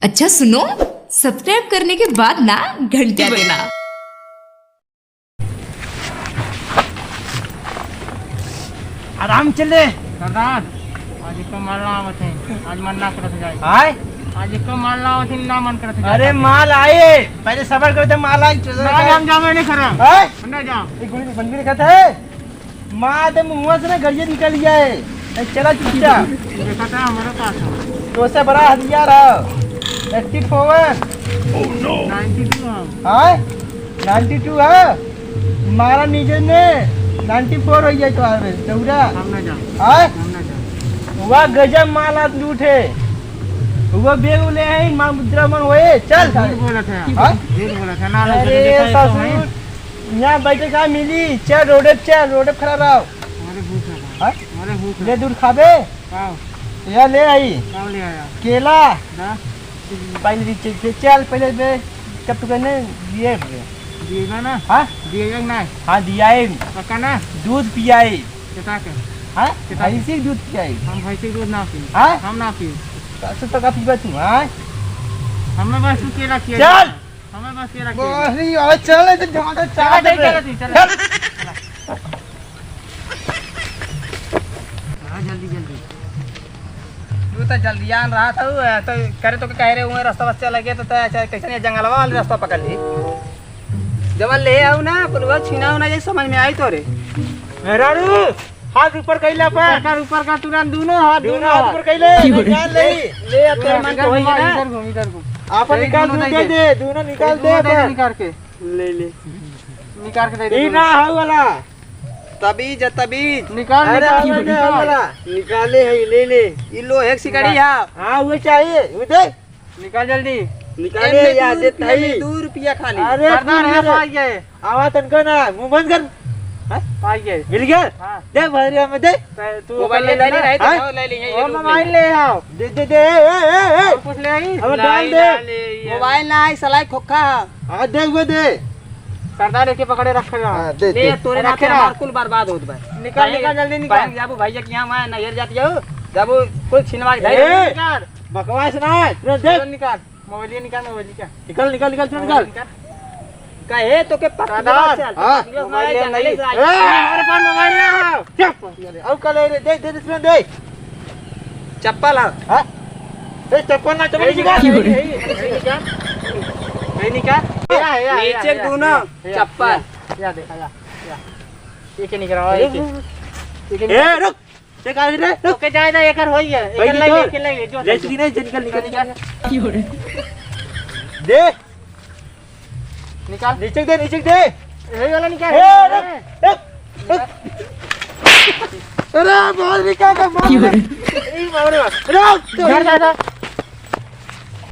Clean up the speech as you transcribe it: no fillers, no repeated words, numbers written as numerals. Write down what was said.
अच्छा सुनो, सब्सक्राइब करने के बाद ना घंटी बजना। आराम चले सरदार आज को माल लावत है, आज मन ना करत जाए। आए आज को माल लावत है, ना मन करत जाए। अरे माल आए, पहले सबर करते माल आए। ना जाम जाम नहीं खरा आए ना जाम ये गुली बंदी लिखा था माँ दे मुंह से ना गरिया निकल गया है। चला चुपचाप, देखा था हमारे पास तो से बड़ा हथियार है 84 92 आए 92 है मारा नीचे ने 94 हो गया। तो आवे दौड़ा हम ना जाम आए हम ना जाम। वह गजब माल आज लूटे वो बेग ले है मां मुद्रा मन होए चल झूठ बोला था हाँ? झूठ बोला था ना लगे अरे देखा तो है। ससुर यहाँ बैठे का मिली चल रोडे खड़ा रहो। हमारे भूख लगा हाँ? हमारे भूख ले लगा दूध खाबे काओ या ले आई काओ ले आया केला ना पहले चल पहले बे कब तक ने दिए दिएगा ना हाँ दिएगा ना हाँ दियाए पक्का ना दूध पियाए कितना के हाँ भैंसी दूध पियाए हम भैंसी दूध ना पी हाँ हम ना पी तो का पीबा तू हाँ हमें बस केला किया चल हमें बस केला किया अरे यार चल तो ज्यादा चाह दे चल जल्दी जल्दी तू तो जल्दी आन रहा था तो करे तो कह रहे हुए रास्ता बस चला गया तो कैसे जंगलवा वाले रास्ता पकड़ ली जब ले आओ ना पुलवा छीना ना ये समझ में आई तो रे राणू हाथ ऊपर कैला पर ऊपर का तुरंत दोनों हाथ हाथ ऊपर कैले निकाल ले ले अब तेरे मन को होई ना इधर घूम इधर घूम आप निकाल दे दोनों निकाल दे निकाल के ले ले निकाल के दे दे ई ना है वाला तबीज तबीज निकाल अरे निकाल वाला निकाले है ले ले ई लो एक सिकड़ी है हां वो चाहिए वो दे निकाल जल्दी निकाले यार दे ताई 2 रुपया खाली अरे सरदार है पाई गए आवा तनको ना मुंह बंद कर पाई गए मिल गया हां दे भरिया में दे तू मोबाइल ले ले रहे हाँ? तो ले ले ओ मोबाइल ले आओ दे दे दे ए कुछ ले आई अब डाल दे मोबाइल ना आई सलाई खोखा हां दे वो दे सरदार लेके पकड़े रखे जा हां दे ले दे तोरे ना रखे तेरा रहा। मार कुल बर्बाद होत भाई निकाल निकाल जल्दी निकाल जाबू भैया के यहां मैं नहर जाती हो जाबू कुल छिनवा के ए! धैर्य निकाल बकवास ना तुरंत दे निकाल मोबाइल निकाल मोबाइल का निकाल निकाल निकाल तुरंत निकाल कहे तो के पकड़ सरदार, हाँ, मोबाइल जंगली से ए हमारे पास मोबाइल ना है चुप अब कल दे दे तुरंत दे चप्पल है हां ए चप्पल ना चप्पल निकाल नहीं निकाल नीचे दोनों चप्पल या देखा या ये के निकल रहा है ए रुक ते का रे रुक ओके जायदा एकर होई है भाई एकर निकाल। ले ले जो ले चली नहीं निकल निकल निकाल दे निकाल नीचे दे यही वाला निकाल ए रुक रुक अरे बोल निकाल का मार ए मार रुक जा जा